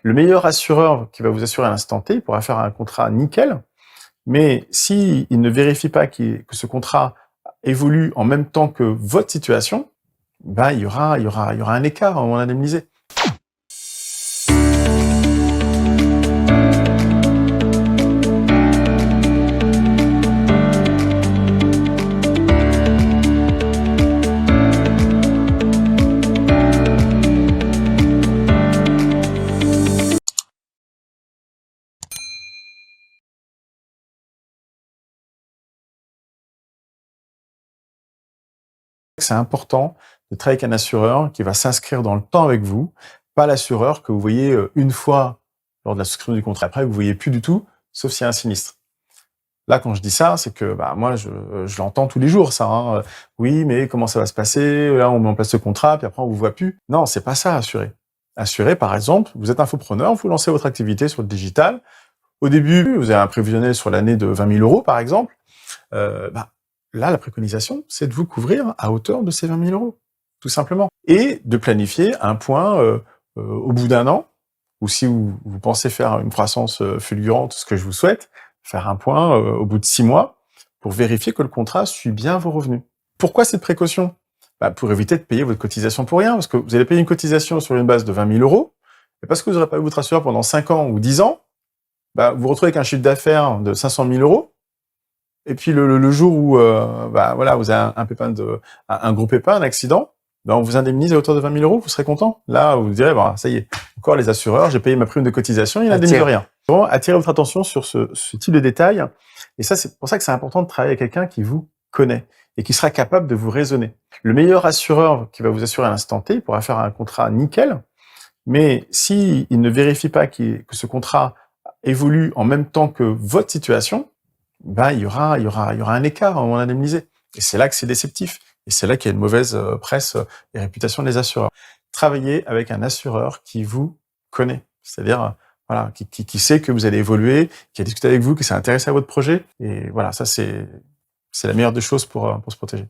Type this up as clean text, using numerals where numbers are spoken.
Le meilleur assureur qui va vous assurer à l'instant T, il pourra faire un contrat nickel, mais s'il ne vérifie pas que ce contrat évolue en même temps que votre situation, ben, il y aura un écart à indemniser. C'est important de travailler avec un assureur qui va s'inscrire dans le temps avec vous, pas l'assureur que vous voyez une fois lors de la souscription du contrat. Après, vous ne voyez plus du tout, sauf s'il y a un sinistre. Là, quand je dis ça, c'est que moi, je l'entends tous les jours, ça. Hein. Oui, mais comment ça va se passer? Là, on met en place ce contrat, puis après, on vous voit plus. Non, c'est pas ça, assurer. Assurer, par exemple, vous êtes infopreneur, vous lancez votre activité sur le digital. Au début, vous avez un prévisionnel sur l'année de 20 000 €, par exemple. Là, la préconisation, c'est de vous couvrir à hauteur de ces 20 000 €, tout simplement. Et de planifier un point au bout d'un an, ou si vous pensez faire une croissance fulgurante, ce que je vous souhaite, faire un point au bout de 6 mois pour vérifier que le contrat suit bien vos revenus. Pourquoi cette précaution? Pour éviter de payer votre cotisation pour rien, parce que vous allez payer une cotisation sur une base de 20 000 €, et parce que vous n'aurez pas eu votre assureur pendant 5 ans ou 10 ans, vous vous retrouvez avec un chiffre d'affaires de 500 000 €, et puis le jour où voilà, vous avez un pépin un gros pépin, un accident, on vous indemnise à hauteur de 20 000 €, vous serez content. Là, vous direz, ça y est, encore les assureurs, j'ai payé ma prime de cotisation, ils n'indemnisent rien. Vraiment, attirer votre attention sur ce type de détails. Et ça, c'est pour ça que c'est important de travailler avec quelqu'un qui vous connaît et qui sera capable de vous raisonner. Le meilleur assureur qui va vous assurer à l'instant T, il pourra faire un contrat nickel, mais s'il ne vérifie pas que ce contrat évolue en même temps que votre situation, il y aura un écart à indemniser. Et c'est là que c'est déceptif. Et c'est là qu'il y a une mauvaise presse et réputation des assureurs. Travaillez avec un assureur qui vous connaît. C'est-à-dire, voilà, qui sait que vous allez évoluer, qui a discuté avec vous, qui s'est intéressé à votre projet. Et voilà, ça c'est la meilleure des choses pour se protéger.